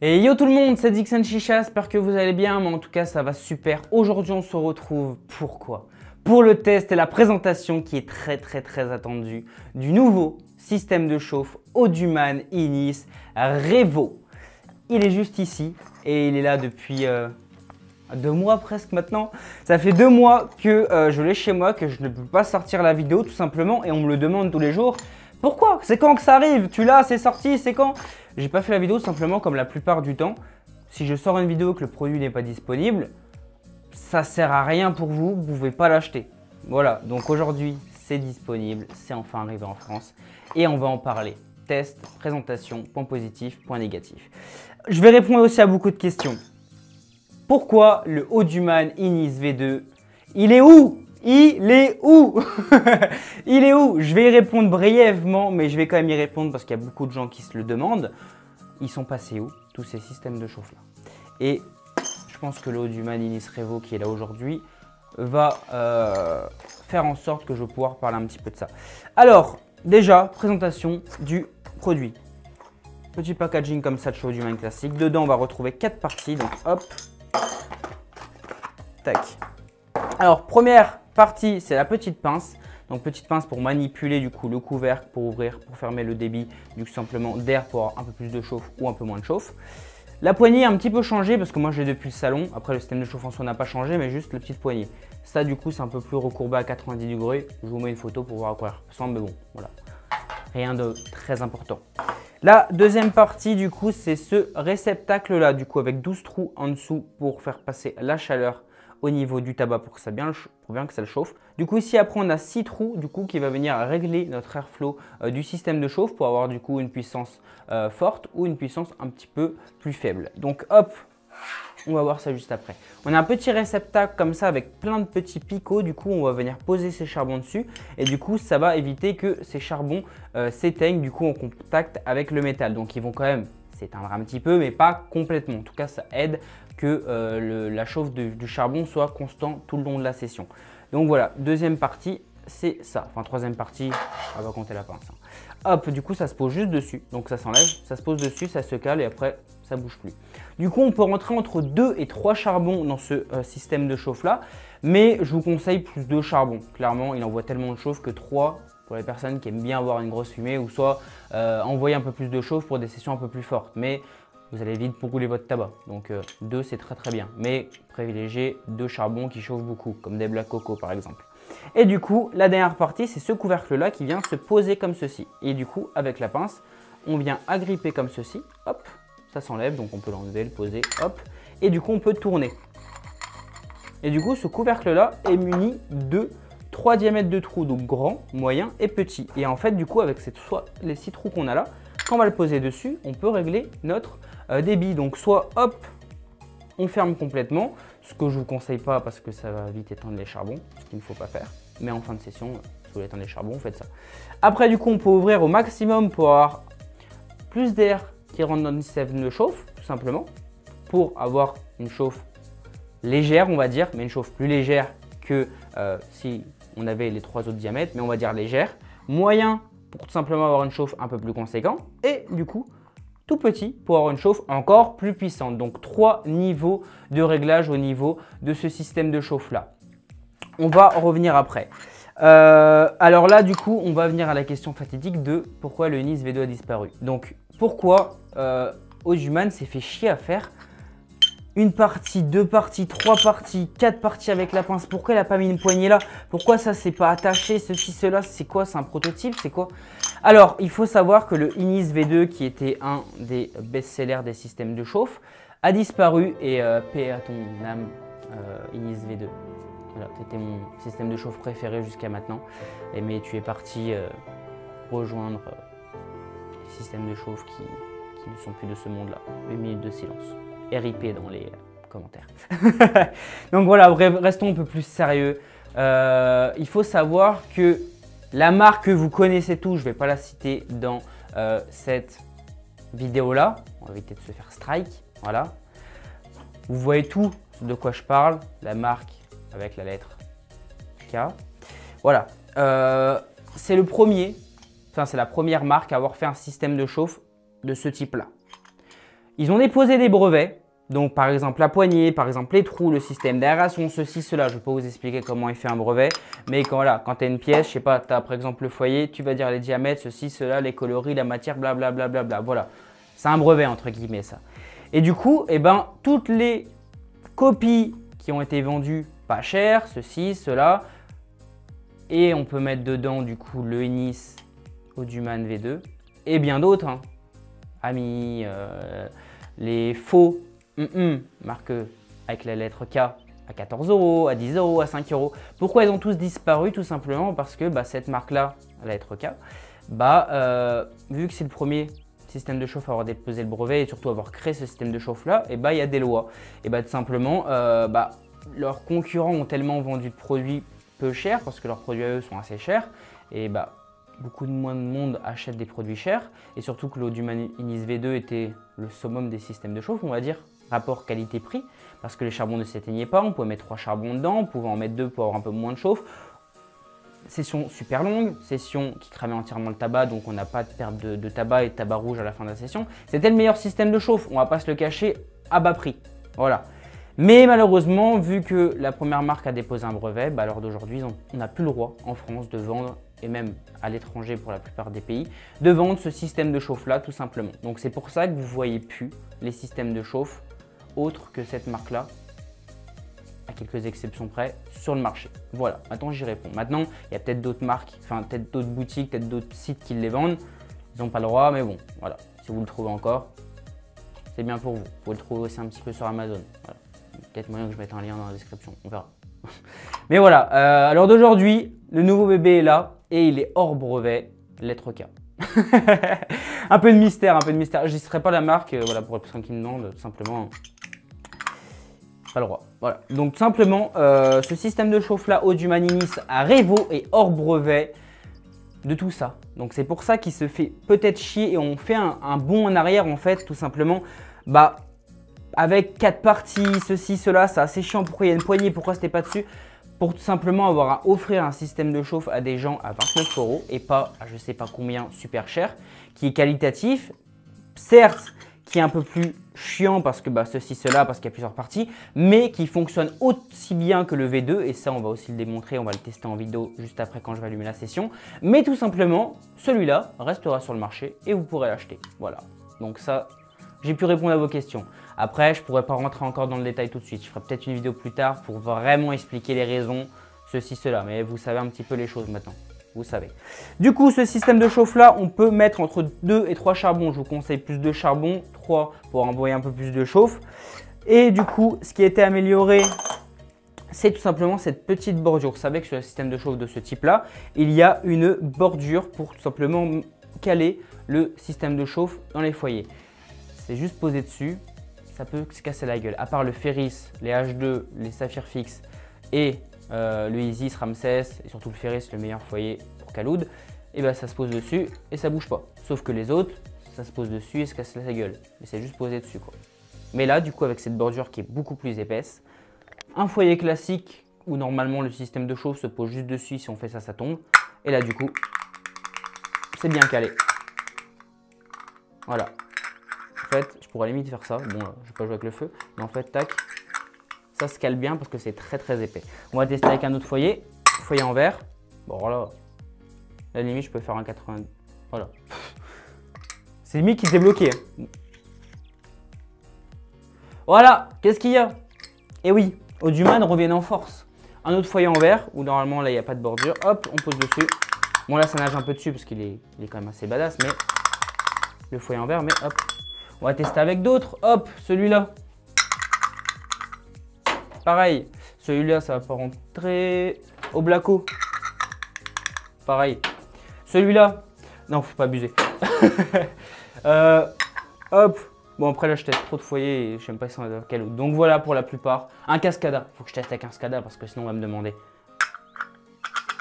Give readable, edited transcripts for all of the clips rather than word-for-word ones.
Et yo tout le monde, c'est Dixon Chicha, j'espère que vous allez bien, mais en tout cas ça va super. Aujourd'hui on se retrouve, pourquoi? Pour le test et la présentation qui est très attendue du nouveau système de chauffe Auduman Inis Revo. Il est juste ici et il est là depuis 2 mois presque maintenant. Ça fait 2 mois que je l'ai chez moi, que je ne peux pas sortir la vidéo tout simplement et on me le demande tous les jours. Pourquoi? C'est quand que ça arrive? Tu l'as, c'est sorti, c'est quand? J'ai pas fait la vidéo simplement comme la plupart du temps. Si je sors une vidéo et que le produit n'est pas disponible, ça sert à rien pour vous, vous pouvez pas l'acheter. Voilà, donc aujourd'hui c'est disponible, c'est enfin arrivé en France et on va en parler. Test, présentation, points positifs, points négatifs. Je vais répondre aussi à beaucoup de questions. Pourquoi le Auduman Inis V2? Il est où? Il est où? Il est où? Je vais y répondre brièvement, mais je vais quand même y répondre parce qu'il y a beaucoup de gens qui se le demandent. Ils sont passés où, tous ces systèmes de chauffe là? Et je pense que le Auduman Inis Revo qui est là aujourd'hui va faire en sorte que je vais pouvoir parler un petit peu de ça. Alors, déjà, présentation du produit. Petit packaging comme ça de chez Auduman classique. Dedans, on va retrouver 4 parties. Donc, hop, tac. Alors, première partie, c'est la petite pince. Donc, petite pince pour manipuler du coup le couvercle, pour ouvrir, pour fermer le débit, du coup simplement d'air pour avoir un peu plus de chauffe ou un peu moins de chauffe. La poignée a un petit peu changé parce que moi je l'ai depuis le salon. Après, le système de chauffe en soi n'a pas changé, mais juste la petite poignée. Ça, du coup, c'est un peu plus recourbé à 90 degrés. Je vous mets une photo pour voir à quoi ça ressemble, mais bon, voilà. Rien de très important. La deuxième partie, du coup, c'est ce réceptacle-là, du coup, avec 12 trous en dessous pour faire passer la chaleur au niveau du tabac pour que ça le chauffe. Du coup, ici, après, on a 6 trous, du coup, qui va venir régler notre airflow du système de chauffe pour avoir, du coup, une puissance forte ou une puissance un petit peu plus faible. Donc, hop, on va voir ça juste après. On a un petit réceptacle comme ça avec plein de petits picots. Du coup, on va venir poser ces charbons dessus. Et du coup, ça va éviter que ces charbons s'éteignent du coup en contact avec le métal. Donc, ils vont quand même s'éteindre un petit peu, mais pas complètement. En tout cas, ça aide que la chauffe du charbon soit constant tout le long de la session. Donc voilà, deuxième partie, c'est ça. Enfin, troisième partie, on va compter la pince. Hop, du coup, ça se pose juste dessus. Donc, ça s'enlève, ça se pose dessus, ça se cale et après, ça ne bouge plus. Du coup, on peut rentrer entre 2 et 3 charbons dans ce système de chauffe-là. Mais je vous conseille plus 2 charbons. Clairement, il envoie tellement de chauffe que 3 pour les personnes qui aiment bien avoir une grosse fumée ou soit envoyer un peu plus de chauffe pour des sessions un peu plus fortes. Mais vous allez vite brûler votre tabac. Donc 2, c'est très bien. Mais privilégiez 2 charbons qui chauffent beaucoup, comme des Black Coco par exemple. Et du coup, la dernière partie, c'est ce couvercle-là qui vient se poser comme ceci. Et du coup, avec la pince, on vient agripper comme ceci. Hop, ça s'enlève, donc on peut l'enlever, le poser, hop. Et du coup, on peut tourner. Et du coup, ce couvercle-là est muni de 3 diamètres de trous, donc grand, moyen et petit. Et en fait, du coup, avec les 6 trous qu'on a là, quand on va le poser dessus, on peut régler notre débit. Donc soit hop, on ferme complètement, ce que je ne vous conseille pas parce que ça va vite éteindre les charbons, ce qu'il ne faut pas faire. Mais en fin de session, si vous voulez éteindre les charbons, vous faites ça. Après, du coup, on peut ouvrir au maximum pour avoir plus d'air qui rentre dans le système de chauffe, tout simplement, pour avoir une chauffe légère, on va dire, mais une chauffe plus légère que si on avait les 3 autres diamètres, mais on va dire légère. Moyen pour tout simplement avoir une chauffe un peu plus conséquente et du coup tout petit pour avoir une chauffe encore plus puissante. Donc 3 niveaux de réglage au niveau de ce système de chauffe là. On va revenir après. Alors là du coup on va venir à la question fatidique de pourquoi le Inis V2 a disparu. Donc pourquoi Auduman s'est fait chier à faire une partie, 2 parties, 3 parties, 4 parties avec la pince. Pourquoi il n'a pas mis une poignée là? Pourquoi ça s'est pas attaché? Ceci, cela, c'est quoi? C'est un prototype? C'est quoi? Alors, il faut savoir que le Inis V2, qui était un des best-sellers des systèmes de chauffe, a disparu et paix à ton âme, Inis V2. Voilà, c'était mon système de chauffe préféré jusqu'à maintenant. Mais tu es parti rejoindre les systèmes de chauffe qui ne sont plus de ce monde-là. 8 minutes de silence. RIP dans les commentaires. Donc voilà, bref, restons un peu plus sérieux. Il faut savoir que la marque que vous connaissez tous, je ne vais pas la citer dans cette vidéo-là. On va éviter de se faire strike. Voilà. Vous voyez tout de quoi je parle. La marque avec la lettre K. Voilà. C'est le premier, enfin c'est la première marque à avoir fait un système de chauffe de ce type-là. Ils ont déposé des brevets. Donc, par exemple, la poignée, par exemple, les trous, le système d'aération, ceci, cela. Je ne vais pas vous expliquer comment il fait un brevet. Mais quand tu as une pièce, je sais pas, tu as par exemple le foyer, tu vas dire les diamètres, ceci, cela, les coloris, la matière, blablabla. Bla, bla, bla. Voilà. C'est un brevet, entre guillemets, ça. Et du coup, eh ben, toutes les copies qui ont été vendues pas cher, ceci, cela. Et on peut mettre dedans, du coup, le Ennis Auduman V2 et bien d'autres. Hein. Amis, les faux marque avec la lettre K à 14 €, à 10 €, à 5 €. Pourquoi ils ont tous disparu? Tout simplement parce que cette marque-là, la lettre K, vu que c'est le premier système de chauffe à avoir déposé le brevet et surtout avoir créé ce système de chauffe-là, il y a des lois. Et tout simplement, leurs concurrents ont tellement vendu de produits peu chers parce que leurs produits à eux sont assez chers. Et beaucoup moins de monde achète des produits chers. Et surtout que l'Auduman Ennis V2 était le summum des systèmes de chauffe, on va dire. Rapport qualité-prix, parce que les charbons ne s'éteignaient pas, on pouvait mettre 3 charbons dedans, on pouvait en mettre 2 pour avoir un peu moins de chauffe. Session super longue, session qui cramait entièrement le tabac, donc on n'a pas de perte de tabac et de tabac rouge à la fin de la session. C'était le meilleur système de chauffe, on va pas se le cacher, à bas prix. Voilà. Mais malheureusement, vu que la première marque a déposé un brevet, à l'heure d'aujourd'hui, on n'a plus le droit en France de vendre, et même à l'étranger pour la plupart des pays, de vendre ce système de chauffe-là tout simplement. Donc c'est pour ça que vous ne voyez plus les systèmes de chauffe autre que cette marque-là, à quelques exceptions près, sur le marché. Voilà, maintenant j'y réponds. Maintenant, il y a peut-être d'autres marques, enfin peut-être d'autres boutiques, peut-être d'autres sites qui les vendent. Ils n'ont pas le droit, mais bon, voilà. Si vous le trouvez encore, c'est bien pour vous. Vous pouvez le trouver aussi un petit peu sur Amazon. Voilà. Peut-être moyen que je mette un lien dans la description, on verra. Mais voilà, à l'heure d'aujourd'hui, le nouveau bébé est là et il est hors brevet, lettre K. Un peu de mystère, un peu de mystère. Je ne citerai pas la marque, voilà, pour les personnes qui me demandent, tout simplement. Pas le droit. Voilà. Donc tout simplement, ce système de chauffe là, Auduman Ennis à Revo et hors brevet de tout ça. Donc c'est pour ça qu'il se fait peut-être chier et on fait un bond en arrière en fait, tout simplement. Avec 4 parties, ceci, cela, c'est assez chiant. Pourquoi il y a une poignée? Pourquoi c'était pas dessus? Pour tout simplement avoir à offrir un système de chauffe à des gens à 29 € et pas à je sais pas combien super cher, qui est qualitatif, certes, qui est un peu plus chiant parce que ceci, cela, parce qu'il y a plusieurs parties, mais qui fonctionne aussi bien que le V2 et ça on va aussi le démontrer, on va le tester en vidéo juste après quand je vais allumer la session. Mais tout simplement, celui-là restera sur le marché et vous pourrez l'acheter. Voilà, donc ça, j'ai pu répondre à vos questions. Après, je ne pourrais pas rentrer encore dans le détail tout de suite. Je ferai peut-être une vidéo plus tard pour vraiment expliquer les raisons, ceci, cela. Mais vous savez un petit peu les choses maintenant. Vous savez. Du coup, ce système de chauffe-là, on peut mettre entre 2 et 3 charbons. Je vous conseille plus de charbon, 3 pour envoyer un peu plus de chauffe. Et du coup, ce qui a été amélioré, c'est tout simplement cette petite bordure. Vous savez que sur le système de chauffe de ce type-là, il y a une bordure pour tout simplement caler le système de chauffe dans les foyers. C'est juste posé dessus. Ça peut se casser la gueule. À part le Ferris, les H2, les Saphir Fix et le Isis, Ramsès et surtout le Ferris, le meilleur foyer pour Khaloud, et ça se pose dessus et ça bouge pas. Sauf que les autres, ça se pose dessus et se casse la gueule. Mais c'est juste posé dessus quoi. Mais là, du coup, avec cette bordure qui est beaucoup plus épaisse, un foyer classique où normalement le système de chauffe se pose juste dessus, si on fait ça, ça tombe. Et là, du coup, c'est bien calé. Voilà. En fait, je pourrais limite faire ça. Bon, je vais pas jouer avec le feu. Mais en fait, tac, ça se cale bien parce que c'est très très épais. On va tester avec un autre foyer. Foyer en verre. Bon, voilà. La limite, je peux faire un 80. Voilà. C'est limite qui s'est bloqué. Voilà. Qu'est-ce qu'il y a? Et oui, Auduman revient en force. Un autre foyer en verre où normalement, là, il n'y a pas de bordure. Hop, on pose dessus. Bon, là, ça nage un peu dessus parce qu'il est quand même assez badass. Mais le foyer en verre, mais hop. On va tester avec d'autres. Hop, celui-là. Pareil. Celui-là, ça va pas rentrer. Au Blacko. Pareil. Celui-là. Non, faut pas abuser. Hop. Bon, après là, je teste trop de foyers et je sais même pas si on quel autre. Donc voilà pour la plupart. Un Cascada. Faut que je teste avec un Cascada parce que sinon, on va me demander.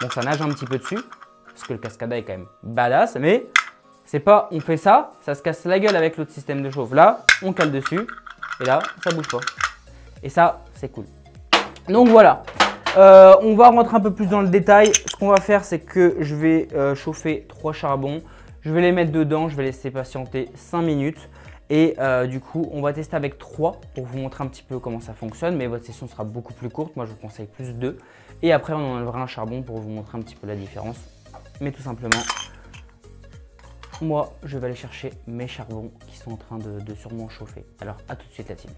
Bon, ça nage un petit peu dessus. Parce que le Cascada est quand même badass. Mais c'est pas, on fait ça, ça se casse la gueule avec l'autre système de chauffe. Là, on cale dessus. Et là, ça bouge pas. Et ça, c'est cool. Donc voilà. On va rentrer un peu plus dans le détail. Ce qu'on va faire, c'est que je vais chauffer 3 charbons. Je vais les mettre dedans. Je vais laisser patienter 5 minutes. Et du coup, on va tester avec 3 pour vous montrer un petit peu comment ça fonctionne. Mais votre session sera beaucoup plus courte. Moi, je vous conseille plus 2. Et après, on enlèvera un charbon pour vous montrer un petit peu la différence. Mais tout simplement, moi, je vais aller chercher mes charbons qui sont en train de sûrement chauffer. Alors, à tout de suite la team.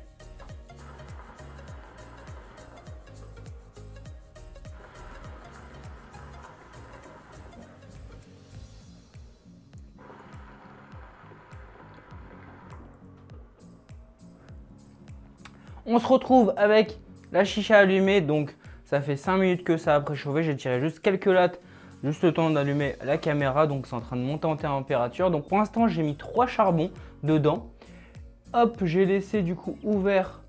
On se retrouve avec la chicha allumée, donc ça fait 5 minutes que ça a préchauffé. J'ai tiré juste quelques lattes, juste le temps d'allumer la caméra, donc c'est en train de monter en température. Donc pour l'instant, j'ai mis 3 charbons dedans. Hop, j'ai laissé du coup ouvert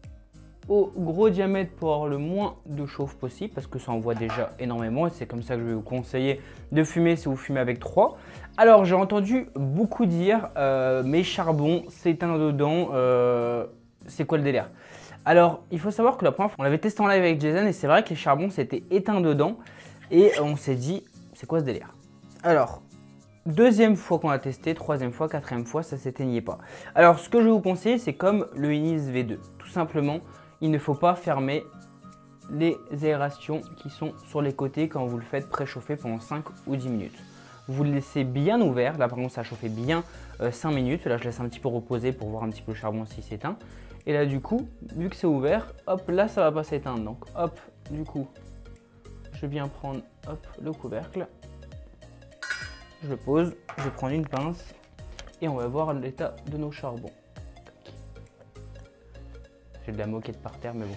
au gros diamètre pour avoir le moins de chauffe possible parce que ça envoie déjà énormément et c'est comme ça que je vais vous conseiller de fumer si vous fumez avec 3. Alors j'ai entendu beaucoup dire mes charbons s'éteint dedans, c'est quoi le délire? Alors, il faut savoir que la première fois, on l'avait testé en live avec Jason et c'est vrai que les charbons s'étaient éteints dedans et on s'est dit, c'est quoi ce délire? Alors, deuxième fois qu'on a testé, troisième fois, quatrième fois, ça ne s'éteignait pas. Alors, ce que je vais vous conseiller, c'est comme le Inis V2. Tout simplement, il ne faut pas fermer les aérations qui sont sur les côtés quand vous le faites préchauffer pendant 5 ou 10 minutes. Vous le laissez bien ouvert. Là, par contre, ça a chauffé bien 5 minutes. Là, je laisse un petit peu reposer pour voir un petit peu le charbon s'il s'éteint. Et là, du coup, vu que c'est ouvert, hop, là, ça va pas s'éteindre. Donc, hop, du coup, je viens prendre, hop, le couvercle. Je le pose, je vais prendre une pince et on va voir l'état de nos charbons. J'ai de la moquette par terre, mais bon.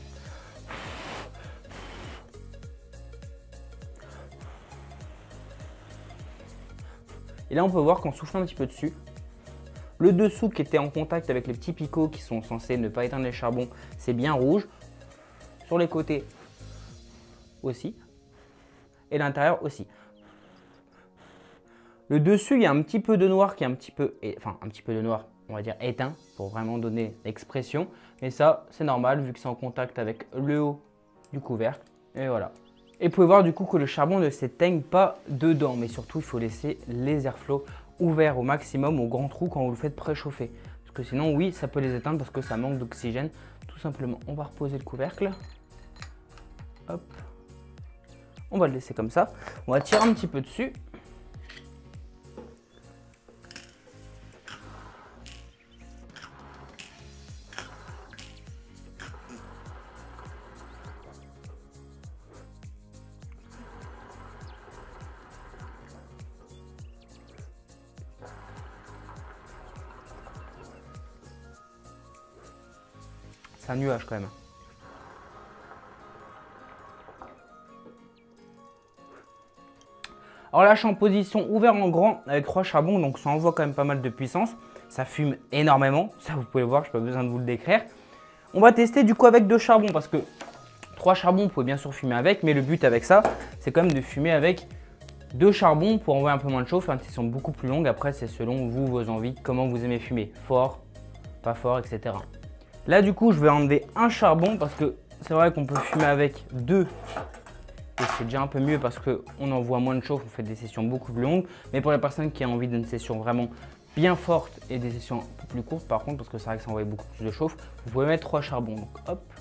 Et là, on peut voir qu'en soufflant un petit peu dessus, le dessous qui était en contact avec les petits picots qui sont censés ne pas éteindre les charbons, c'est bien rouge. Sur les côtés aussi. Et l'intérieur aussi. Le dessus, il y a un petit peu de noir qui est un petit peu de noir, on va dire éteint, pour vraiment donner l'expression. Mais ça, c'est normal vu que c'est en contact avec le haut du couvercle. Et voilà. Et vous pouvez voir du coup que le charbon ne s'éteigne pas dedans. Mais surtout, il faut laisser les airflows ouverts au maximum au grand trou quand vous le faites préchauffer. Parce que sinon, oui, ça peut les éteindre parce que ça manque d'oxygène. Tout simplement, on va reposer le couvercle. Hop. On va le laisser comme ça. On va tirer un petit peu dessus. C'est un nuage quand même. Alors là, je suis en position ouvert en grand avec 3 charbons, donc ça envoie quand même pas mal de puissance. Ça fume énormément, ça vous pouvez le voir, je n'ai pas besoin de vous le décrire. On va tester du coup avec 2 charbons parce que 3 charbons, vous pouvez bien sûr fumer avec, mais le but avec ça, c'est quand même de fumer avec 2 charbons pour envoyer un peu moins de chauffe, une session beaucoup plus longue. Après, c'est selon vous, vos envies, comment vous aimez fumer, fort, pas fort, etc. Là, du coup, je vais enlever un charbon parce que c'est vrai qu'on peut fumer avec 2. Et c'est déjà un peu mieux parce qu'on envoie moins de chauffe, on fait des sessions beaucoup plus longues. Mais pour les personnes qui ont envie d'une session vraiment bien forte et des sessions un peu plus courtes par contre, parce que c'est vrai que ça envoie beaucoup plus de chauffe, vous pouvez mettre 3 charbons. Donc hop,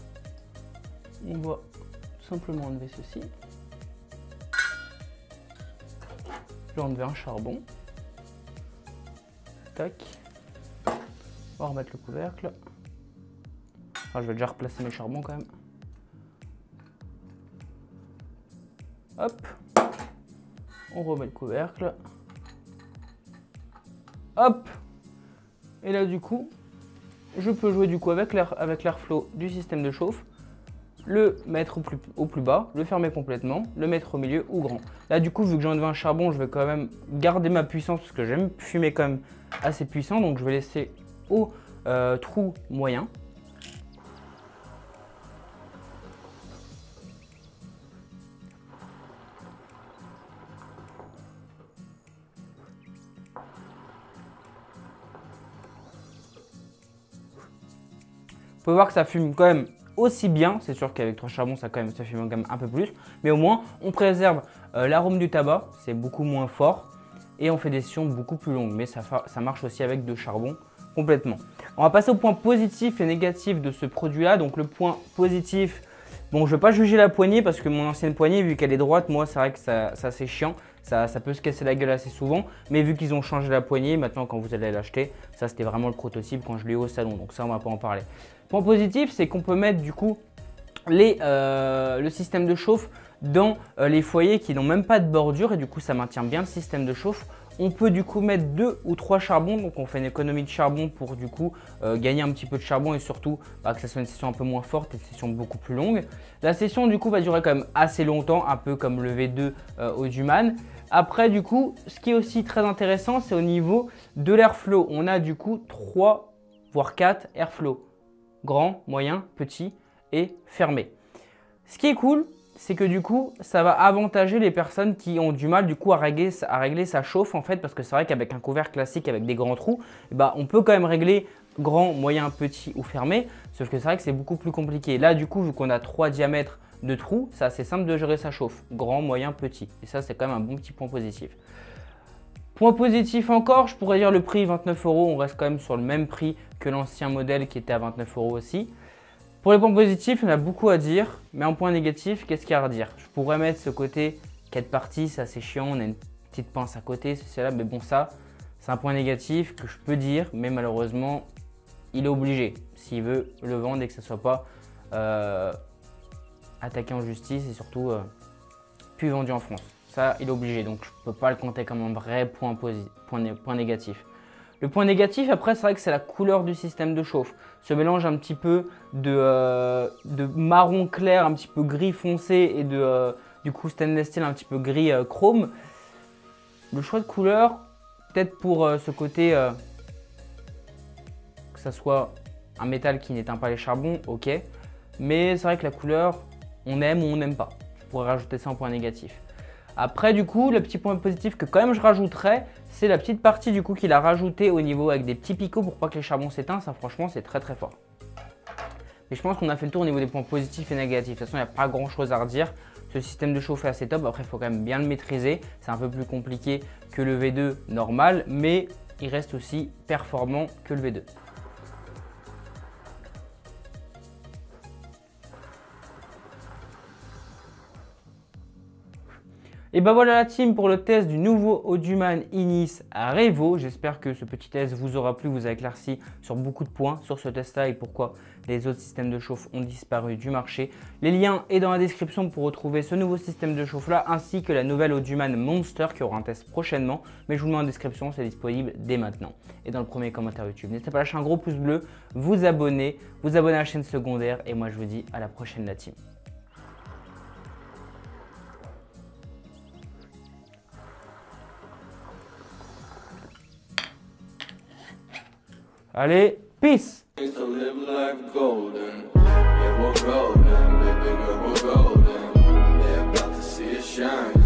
on va tout simplement enlever ceci. Je vais enlever un charbon. Tac. On va remettre le couvercle. Enfin, je vais déjà replacer mes charbons quand même. Hop. On remet le couvercle. Hop. Et là du coup, je peux jouer du coup avec l'airflow du système de chauffe. Le mettre au plus bas, le fermer complètement, le mettre au milieu ou grand. Là du coup, vu que j'ai enlevé un charbon, je vais quand même garder ma puissance parce que j'aime fumer quand même assez puissant. Donc je vais laisser au trou moyen. Vous pouvez voir que ça fume quand même aussi bien. C'est sûr qu'avec 3 charbons, ça fume quand même un peu plus. Mais au moins, on préserve l'arôme du tabac. C'est beaucoup moins fort. Et on fait des sessions beaucoup plus longues. Mais ça marche aussi avec 2 charbons. complètement. On va passer au point positif et négatif de ce produit-là. Donc le point positif, bon, je ne vais pas juger la poignée parce que mon ancienne poignée, vu qu'elle est droite, moi c'est vrai que ça c'est chiant. Ça peut se casser la gueule assez souvent. Mais vu qu'ils ont changé la poignée, maintenant quand vous allez l'acheter, ça c'était vraiment le prototype quand je l'ai eu au salon. Donc ça on ne va pas en parler. Point positif, c'est qu'on peut mettre du coup le système de chauffe dans les foyers qui n'ont même pas de bordure et du coup ça maintient bien le système de chauffe. On peut du coup mettre 2 ou 3 charbons, donc on fait une économie de charbon pour du coup gagner un petit peu de charbon et surtout que ça soit une session un peu moins forte et une session beaucoup plus longue. La session du coup va durer quand même assez longtemps, un peu comme le V2 Audhuman. Après du coup, ce qui est aussi très intéressant, c'est au niveau de l'airflow. On a du coup 3 voire 4 airflow, grand, moyen, petit et fermé. Ce qui est cool, c'est que du coup, ça va avantager les personnes qui ont du mal du coup à régler sa chauffe en fait, parce que c'est vrai qu'avec un couvercle classique avec des grands trous, on peut quand même régler grand, moyen, petit ou fermé, sauf que c'est vrai que c'est beaucoup plus compliqué. Là du coup, vu qu'on a 3 diamètres de trous, c'est assez simple de gérer sa chauffe, grand, moyen, petit. Et ça, c'est quand même un bon petit point positif. Point positif encore, je pourrais dire le prix 29 €, on reste quand même sur le même prix que l'ancien modèle qui était à 29 € aussi. Pour les points positifs, il y en a beaucoup à dire, mais en point négatif, qu'est-ce qu'il y a à redire? Je pourrais mettre ce côté 4 parties, ça c'est chiant, on a une petite pince à côté, c'est là, mais bon ça, c'est un point négatif que je peux dire, mais malheureusement, il est obligé s'il veut le vendre et que ça ne soit pas attaqué en justice et surtout plus vendu en France. Ça, il est obligé, donc je ne peux pas le compter comme un vrai point négatif. Le point négatif, après, c'est vrai que c'est la couleur du système de chauffe. Ce mélange un petit peu de marron clair, un petit peu gris foncé et du coup stainless steel un petit peu gris chrome. Le choix de couleur, peut-être pour ce côté que ça soit un métal qui n'éteint pas les charbons, ok. Mais c'est vrai que la couleur, on aime ou on n'aime pas. Je pourrais rajouter ça en point négatif. Après du coup, le petit point positif que quand même je rajouterais, c'est la petite partie du coup qu'il a rajouté au niveau avec des petits picots pour pas que les charbons s'éteignent. Ça franchement c'est très très fort. Mais je pense qu'on a fait le tour au niveau des points positifs et négatifs. De toute façon, il n'y a pas grand chose à redire. Ce système de chauffe est assez top. Après, il faut quand même bien le maîtriser. C'est un peu plus compliqué que le V2 normal, mais il reste aussi performant que le V2. Et ben voilà la team pour le test du nouveau Audhuman Inis Revo. J'espère que ce petit test vous aura plu, vous a éclairci sur beaucoup de points sur ce test-là et pourquoi les autres systèmes de chauffe ont disparu du marché. Les liens sont dans la description pour retrouver ce nouveau système de chauffe-là ainsi que la nouvelle Audhuman Monster qui aura un test prochainement. Mais je vous le mets en description, c'est disponible dès maintenant. Et dans le premier commentaire YouTube. N'hésitez pas à lâcher un gros pouce bleu, vous abonner à la chaîne secondaire et moi je vous dis à la prochaine la team. Allez, peace! To live life golden. Yeah, we're golden, baby girl, we're golden. They're about to see it shine.